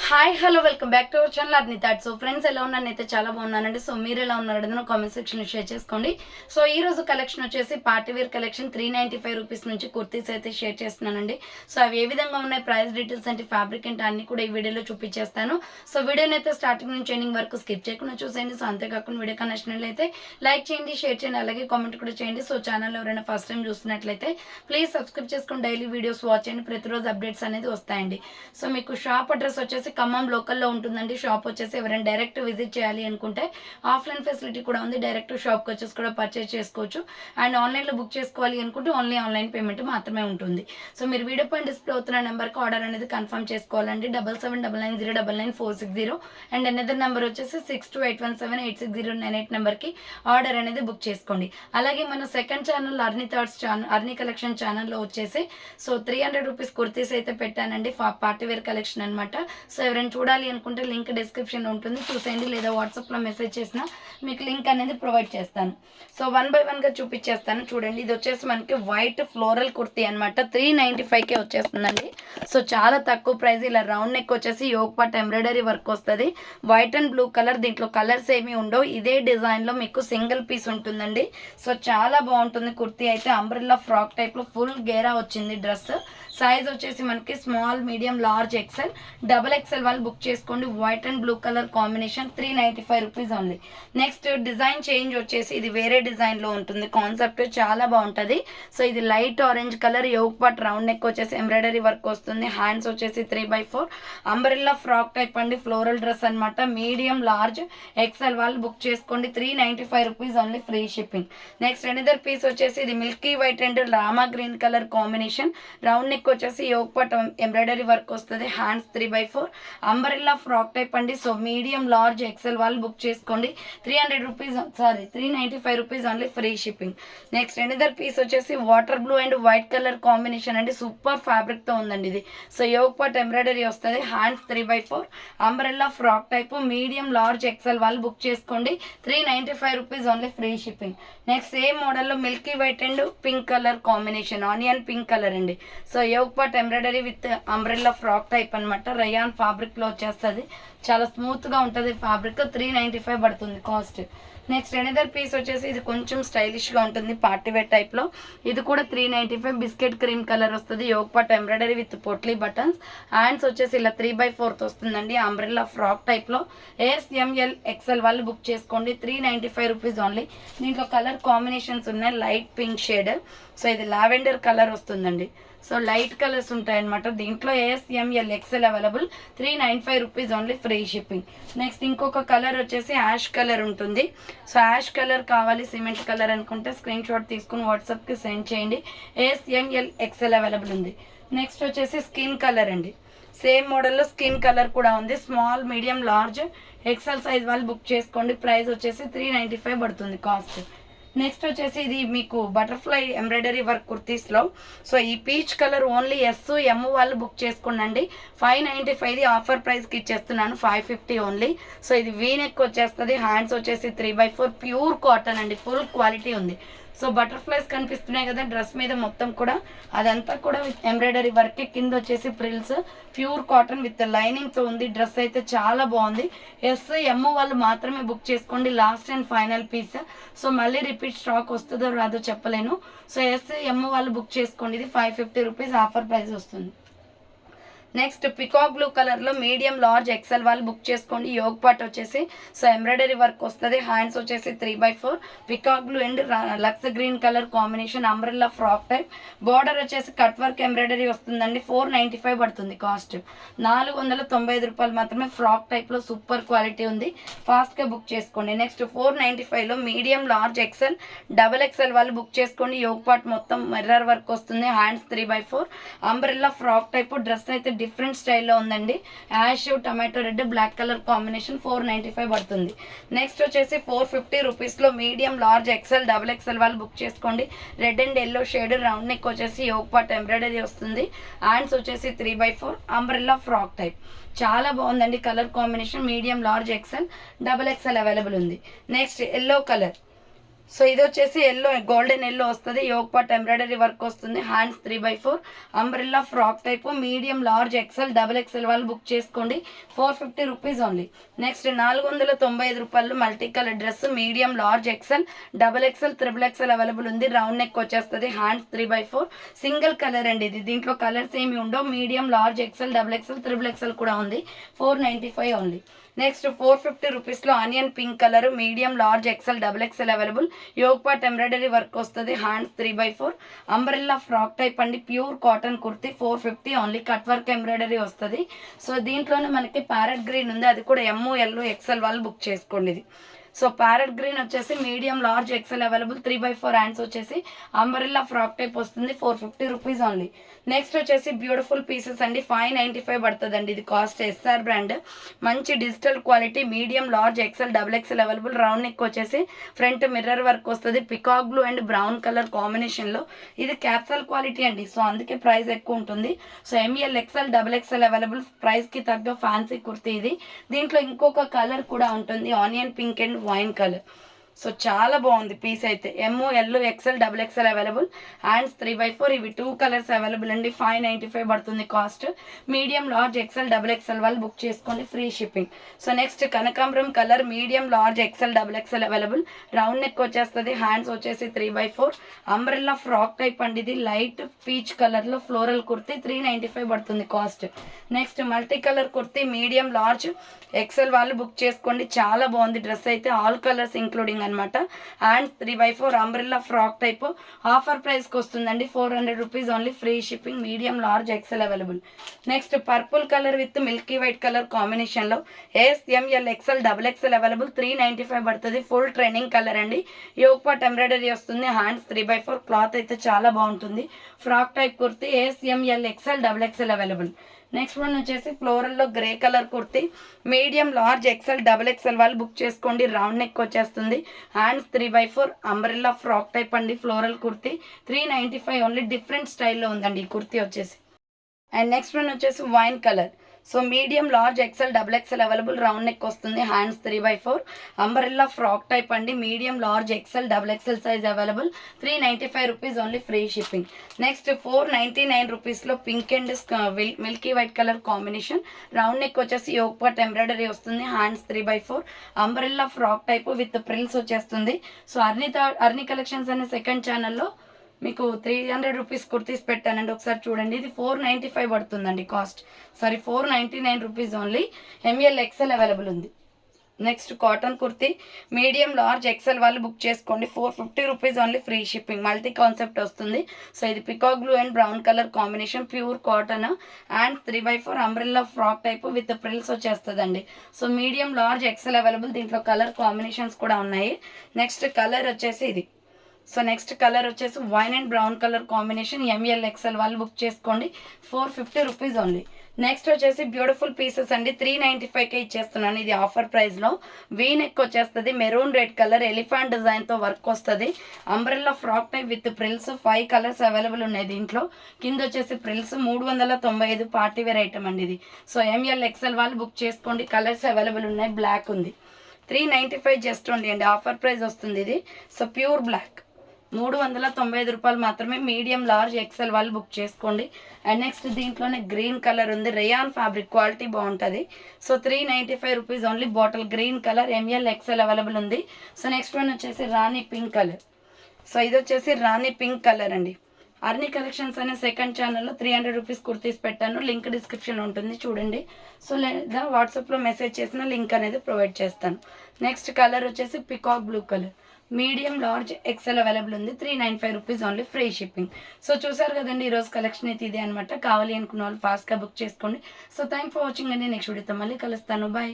Hi hello welcome back to our channel అర్ని thought. So friends ఎలా ఉన్నాను అయితే చాలా బాగున్నానండి. సో మీరు ఎలా ఉన్నారో కామెంట్ సెక్షన్లో షేర్ చేసుకోండి. సో ఈ రోజు కలెక్షన్ వచ్చేసి పార్టీ వేర్ కలెక్షన్ 395 రూపీస్ నుంచి కుర్తీస్ అయితే షేర్ చేస్తున్నానండి. సో అవి ఏ విధంగా ఉన్నాయి, ప్రైస్ డీటెయిల్స్ అంటే ఫ్యాబ్రిక్ అంటే అన్ని కూడా ఈ వీడియోలో చూపించేస్తాను. సో వీడియోని అయితే స్టార్టింగ్ నుంచి ఎండింగ్ వరకు స్కిప్ చేయకుండా చూసేయండి. సో అంతేకాకుండా వీడియో కనెక్షన్ అయితే లైక్ చేయండి, షేర్ చేయండి, అలాగే కామెంట్ కూడా చేయండి. సో ఛానల్ ఎవరైనా ఫస్ట్ టైం చూస్తున్నట్లయితే ప్లీజ్ సబ్స్క్రైబ్ చేసుకుని డైలీ వీడియోస్ వాచ్ చేయండి. ప్రతిరోజు అప్డేట్స్ అనేది వస్తాయండి. సో మీకు షాప్ అడ్రస్ వచ్చేసి ఖమ్మం లోకల్లో ఉంటుందండి. షాప్ వచ్చేసి ఎవరైనా డైరెక్ట్ విజిట్ చేయాలి అనుకుంటే ఆఫ్లైన్ ఫెసిలిటీ కూడా ఉంది. డైరెక్ట్ షాప్కి వచ్చేసి కూడా పర్చేస్ చేసుకోవచ్చు. అండ్ ఆన్లైన్లో బుక్ చేసుకోవాలి అనుకుంటే ఓన్లీ ఆన్లైన్ పేమెంట్ మాత్రమే ఉంటుంది. సో మీరు వీడియో పైన డిస్ప్లే అవుతున్న నెంబర్కి ఆర్డర్ అనేది కన్ఫర్మ్ చేసుకోవాలండి. 7799090940 అండ్ అనదర్ నెంబర్ వచ్చేసి 6281786098 నెంబర్కి ఆర్డర్ అనేది బుక్ చేసుకోండి. అలాగే మన second channel అర్ని thoughts channel, అర్ని collection ఛానల్లో వచ్చేసి సో 300 రూపీస్ కుర్తీస్ అయితే పెట్టానండి. పార్టీ వేర్ కలెక్షన్ అనమాట. సో ఎవరైనా చూడాలి అనుకుంటే లింక్ డిస్క్రిప్షన్లో ఉంటుంది, చూసేయండి. లేదా వాట్సాప్లో మెసేజ్ చేసినా మీకు లింక్ అనేది ప్రొవైడ్ చేస్తాను. సో 1 by 1గా చూపించేస్తాను. చూడండి, ఇది వచ్చేసి మనకి వైట్ ఫ్లోరల్ కుర్తీ అనమాట. 395కే వచ్చేస్తుందండి. సో చాలా తక్కువ ప్రైస్. ఇలా రౌండ్ నెక్ వచ్చేసి యోగ్ పార్ట్ ఎంబ్రాయిడరీ వర్క్ వస్తుంది. వైట్ అండ్ బ్లూ కలర్, దీంట్లో కలర్స్ ఏమీ ఉండవు. ఇదే డిజైన్లో మీకు సింగిల్ పీస్ ఉంటుందండి. సో చాలా బాగుంటుంది కుర్తీ అయితే. అంబ్రెల్లా ఫ్రాక్ టైప్లో ఫుల్ గేరా వచ్చింది డ్రెస్. సైజ్ వచ్చేసి మనకి small, medium, large, XL, double XL వాళ్ళు బుక్ చేసుకోండి. White and blue colour combination 395 rupees only. Next design change వచ్చేసి ఇది వేరే డిజైన్లో ఉంటుంది. కాన్సెప్ట్ చాలా బాగుంటుంది. సో ఇది light orange colour, yoke part round neck వచ్చేసి ఎంబ్రాయిడరీ వర్క్ వస్తుంది. హ్యాండ్స్ వచ్చేసి 3x4 అంబ్రెల్లా ఫ్రాక్ టైప్ అండి. ఫ్లోరల్ డ్రెస్ అనమాట. మీడియం, లార్జ్, ఎక్సెల్ వాళ్ళు బుక్ చేసుకోండి. 395 rupees only, free shipping. Next another piece వచ్చేసి ఇది milky white and Rama green colour combination. Round neck వచ్చేసి యోగ్ పార్ట్ ఎంబ్రాయిడరీ వర్క్ వస్తుంది. Hands 3x4 umbrella frock type అండి. So medium, large, XL వాళ్ళు book చేసుకోండి. 395 rupees only, free shipping. Next another piece వచ్చేసి water blue and white colour combination అండి. Super fabric తో ఉందండి ఇది. సో యోగ్ పార్ట్ ఎంబ్రాయిడరీ వస్తుంది. Hands 3x4 umbrella frock type, medium, large, XL వాళ్ళు book చేసుకోండి. 395 rupees only, free shipping. Next same మోడల్లో milky white and pink colour combination, onion pink colour అండి. So yoke part embroidery with umbrella frock type అనమాట. Rayon fabric లో వచ్చేస్తుంది. చాలా smooth గా ఉంటుంది ఫ్యాబ్రిక్. 395 పడుతుంది కాస్ట్. నెక్స్ట్ ఎనదర్ పీస్ వచ్చేసి ఇది కొంచెం స్టైలిష్ గా ఉంటుంది, పార్టీ వేర్ టైప్ లో. ఇది కూడా 395. బిస్కెట్ క్రీమ్ కలర్ వస్తుంది. Yoke part embroidery with potli buttons. Hands వచ్చేసి ఇలా 3x4 వస్తుందండి. అంబ్రెల్లా ఫ్రాక్ టైప్ లో. SML XL వాళ్ళు బుక్ చేసుకోండి. 395 రూపీస్ ఓన్లీ. దీంట్లో కలర్ కాంబినేషన్స్ ఉన్నాయి. లైట్ పింక్ షేడ్, సో ఇది లావెండర్ కలర్ వస్తుందండి. సో లైట్ కలర్స్ ఉంటాయి అనమాట. దీంట్లో SML XL available. 395 rupees only, free shipping. Next ఇంకొక కలర్ వచ్చేసి యాష్ కలర్ ఉంటుంది. సో యాష్ కలర్ కావాలి, సిమెంట్ కలర్ అనుకుంటే స్క్రీన్ షాట్ తీసుకుని వాట్సాప్కి సెండ్ చేయండి. SML XL అవైలబుల్ ఉంది. నెక్స్ట్ వచ్చేసి స్కిన్ కలర్ అండి. సేమ్ మోడల్లో స్కిన్ కలర్ కూడా ఉంది. Small, medium, large, XL size వాళ్ళు బుక్ చేసుకోండి. ప్రైస్ వచ్చేసి 395 పడుతుంది కాస్ట్. నెక్స్ట్ వచ్చేసి ఇది మీకు బటర్ఫ్లై ఎంబ్రాయిడరీ వర్క్ కుర్తీస్లో. సో ఈ పీచ్ కలర్ ఓన్లీ SM వాళ్ళు బుక్ చేసుకోండి. 595 ఆఫర్ ప్రైస్కి ఇచ్చేస్తున్నాను. 550 ఓన్లీ. సో ఇది వీనెక్ వచ్చేస్తుంది. హ్యాండ్స్ వచ్చేసి 3x4 ప్యూర్ కాటన్ అండి. ఫుల్ క్వాలిటీ ఉంది. సో బటర్ఫ్లైస్ కనిపిస్తున్నాయి కదా డ్రెస్ మీద మొత్తం కూడా, అదంతా కూడా విత్ ఎంబ్రాయిడరీ వర్క్. కింద వచ్చేసి ప్రిల్స్, ప్యూర్ కాటన్ విత్ లైనింగ్తో ఉంది. డ్రెస్ అయితే చాలా బాగుంది. SM వాళ్ళు మాత్రమే బుక్ చేసుకోండి. Last and final piece. So మళ్ళీ రిపీట్ స్టాక్ వస్తుందో రాదో చెప్పలేను. సో SM వాళ్ళు బుక్ చేసుకోండి. ఇది 550 రూపీస్ ఆఫర్ ప్రైస్ వస్తుంది. నెక్స్ట్ పికాక్ బ్లూ కలర్లో మీడియం, లార్జ్, ఎక్సెల్ వాళ్ళు బుక్ చేసుకోండి. యోగ్ పార్ట్ వచ్చేసి సో ఎంబ్రాయిడరీ వర్క్ వస్తుంది. హ్యాండ్స్ వచ్చేసి 3x4 పికాక్ బ్లూ అండ్ లక్స్ green colour combination. Umbrella frock type. Border వచ్చేసి కట్ వర్క్ ఎంబ్రాయిడరీ వస్తుందండి. 495 పడుతుంది కాస్ట్. 495 రూపాయలు మాత్రమే. ఫ్రాక్ టైప్లో సూపర్ క్వాలిటీ ఉంది. ఫాస్ట్గా బుక్ చేసుకోండి. నెక్స్ట్ 495లో medium, large, XL, double XL వాళ్ళు బుక్ చేసుకోండి. యోగ్ పార్ట్ మొత్తం మిర్రర్ వర్క్ వస్తుంది. Hands 3x4 umbrella frock type. Dress అయితే డిఫరెంట్ స్టైల్లో ఉందండి. Ash, tomato red, black colour combination. 495 పడుతుంది. నెక్స్ట్ వచ్చేసి 450 రూపీస్లో medium, large, XL, double XL వాళ్ళు బుక్ చేసుకోండి. Red and yellow shade. Round neck వచ్చేసి యోగ్ పార్ట్ ఎంబ్రాయిడరీ వస్తుంది. హ్యాండ్స్ వచ్చేసి 3x4 అంబ్రెల్లా ఫ్రాక్ టైప్. చాలా బాగుందండి colour combination. Medium, large, XL, double XL available ఉంది. Next yellow colour. సో ఇది వచ్చేసి ఎల్లో గోల్డెన్ ఎల్లో వస్తుంది, యోగ్ పార్ట్ ఎంబ్రాయిడరీ వర్క్ వస్తుంది, hands 3/4 umbrella frock type, medium large XL double XL వాళ్ళు book చేసుకోండి. 450 rupees only. Next 495 రూపాయలు multi colour dress, medium large XL double XL triple XL available ఉంది. Round neck వచ్చేస్తుంది, hands 3/4 single colour అండి ఇది, దీంట్లో colours ఏమి ఉండవు. Medium large XL double XL triple XL కూడా ఉంది. 495 ఓన్లీ. నెక్స్ట్ 450 రూపీస్లో onion pink colour, medium large XL double XL available. Yoke part embroidery work వస్తుంది, హ్యాండ్స్ 3/4 అంబ్రెల్లా ఫ్రాక్ టైప్ అండి, pure cotton kurti. 450 only. Cut work embroidery వస్తుంది. So దీంట్లోనే మనకి parrot green ఉంది, అది కూడా ML XL వాళ్ళు బుక్ చేసుకోండి ఇది. సో ప్యారెట్ గ్రీన్ వచ్చేసి medium large XL available. 3/4 hands వచ్చేసి అంబ్రెల్లా ఫ్రాక్ టైప్ వస్తుంది. 450 రూపీస్ ఓన్లీ. నెక్స్ట్ వచ్చేసి బ్యూటిఫుల్ పీసెస్ అండి, 595 పడుతుందండి ఇది కాస్ట్. SR బ్రాండ్, మంచి digital quality, medium large XL double XL available. Round neck వచ్చేసి ఫ్రంట్ మిర్రర్ వర్క్ వస్తుంది, peacock blue and brown colour కాంబినేషన్లో. ఇది క్యాప్సల్ క్వాలిటీ అండి, సో అందుకే ప్రైస్ ఎక్కువ ఉంటుంది. So ML XL double XL available. ప్రైస్కి తగ్గ ఫ్యాన్సీ కుర్తీ ఇది. దీంట్లో ఇంకొక కలర్ కూడా ఉంటుంది, onion pink and wine colour. So చాలా బాగుంది పీస్ అయితే. ML XL double XL available. Hands 3/4. ఇవి 2 కలర్స్ అవైలబుల్ అండి. 595 పడుతుంది cost. Medium large XL double XL వాళ్ళు బుక్ చేసుకోండి, ఫ్రీ షిప్పింగ్. సో నెక్స్ట్ కనకాంబరం colour, medium large XL double XL available. Round neck వచ్చేస్తుంది, హ్యాండ్స్ వచ్చేసి 3/4 అంబ్రెల్లా ఫ్రాక్ టైప్ అండి ఇది, లైట్ పీచ్ కలర్లో ఫ్లోరల్ కుర్తీ. 395 పడుతుంది cost. Next multi colour kurti, medium large XL వాళ్ళు బుక్ చేసుకోండి. చాలా బాగుంది డ్రెస్ అయితే, ఆల్ కలర్స్ ఇంక్లూడింగ్ అనమాట. Hands 3/4 umbrella frock type. Offer ప్రైస్కి వస్తుందండి, 400 rupees only, free shipping. Medium large XL available. Next purple colour with milky white colour కాంబినేషన్లో SML XL double XL available. 395 పడుతుంది. ఫుల్ ట్రెండింగ్ కలర్ అండి, yoke part embroidery వస్తుంది. Hands 3/4. Cloth అయితే చాలా బాగుంటుంది. Frock type kurti, SML XL double XL available. Next one వచ్చేసి ఫ్లోరల్లో grey colour kurti, medium large XL double XL వాళ్ళు బుక్ చేసుకోండి. రౌండ్ నెక్ వచ్చేస్తుంది, హ్యాండ్స్ 3/4 అంబ్రెల్లా ఫ్రాక్ టైప్ అండి, ఫ్లోరల్ కుర్తీ. 395 ఓన్లీ. డిఫరెంట్ స్టైల్లో ఉందండి ఈ కుర్తీ వచ్చేసి. అండ్ నెక్స్ట్ వన్ వచ్చేసి wine colour. So medium large XL double XL available. Round neck వస్తుంది, హ్యాండ్స్ 3/4 అంబ్రెల్లా ఫ్రాక్ టైప్ అండి, medium large XL double XL size available. 395 rupees only, free shipping. Next 499 రూపీస్లో pink and milky white colour combination. Round neck వచ్చేసి yoke part embroidery వస్తుంది, hands 3/4 umbrella frock type with frills వచ్చేస్తుంది. So Arni collections అనే second ఛానల్లో మీకు 300 rupees kurtis పెట్టానండి, ఒకసారి చూడండి. ఇది 495 పడుతుందండి cost. Sorry 499 rupees only. ML XL available ఉంది. Next cotton kurti, medium large XL వాళ్ళు బుక్ చేసుకోండి. 450 rupees only, free shipping. Multi concept వస్తుంది. సో ఇది peacock blue and brown colour combination, pure cotton. And 3/4 umbrella frock type with frills వచ్చేస్తుందండి. So medium large XL available. దీంట్లో colour combinations కూడా ఉన్నాయి. Next colour వచ్చేసి ఇది. So next colour వచ్చేసి wine and brown colour combination, ML XL వాళ్ళు book చేసుకోండి. 450 rupees only. Next వచ్చేసి బ్యూటిఫుల్ పీసెస్ అండి, 395కే ఇచ్చేస్తున్నాను ఇది ఆఫర్ ప్రైస్లో. వీ నెక్ వచ్చేస్తుంది, మెరూన్ రెడ్ కలర్ ఎలిఫెంట్ డిజైన్తో వర్క్ వస్తుంది. Umbrella frock type with frills. 5 colours available ఉన్నాయి దీంట్లో. కింద వచ్చేసి ప్రిల్స్. 395 పార్టీ వేర్ ఐటమ్ అండి ఇది. సో ML XL వాళ్ళు బుక్ చేసుకోండి. కలర్స్ అవైలబుల్ ఉన్నాయి, బ్లాక్ ఉంది. 395 జస్ట్ ఓన్లీ అండి, ఆఫర్ ప్రైస్ వస్తుంది ఇది. సో ప్యూర్ బ్లాక్ 395 రూపాయలు మాత్రమే. మీడియం లార్జ్ ఎక్సెల్ వాళ్ళు బుక్ చేసుకోండి. అండ్ నెక్స్ట్ దీంట్లోనే గ్రీన్ కలర్ ఉంది, రేయాన్ ఫ్యాబ్రిక్, క్వాలిటీ బాగుంటుంది. So 395 rupees only. Bottle green colour, ML XL available ఉంది. సో నెక్స్ట్ వన్ వచ్చేసి రాణి పింక్ కలర్. సో ఇది వచ్చేసి రాణి పింక్ కలర్ అండి. అర్ని కలెక్షన్స్ అనే సెకండ్ ఛానల్లో 300 రూపీస్ కుర్తీస్ పెట్టాను, లింక్ డిస్క్రిప్షన్లో ఉంటుంది చూడండి. సో లేదా వాట్సాప్లో మెసేజ్ చేసిన లింక్ అనేది ప్రొవైడ్ చేస్తాను. నెక్స్ట్ కలర్ వచ్చేసి peacock blue colour, medium large XL available ఉంది. 395 rupees only, free shipping. So చూసారు కదండి ఈరోజు కలెక్షన్ అయితే ఇదే అనమాట. కావాలి అనుకున్న వాళ్ళు ఫాస్ట్గా బుక్ చేసుకోండి. సో థ్యాంక్ ఫర్ వాచింగ్ అండి. నెక్స్ట్ వీడియోతో మళ్ళీ కలుస్తాను. బాయ్.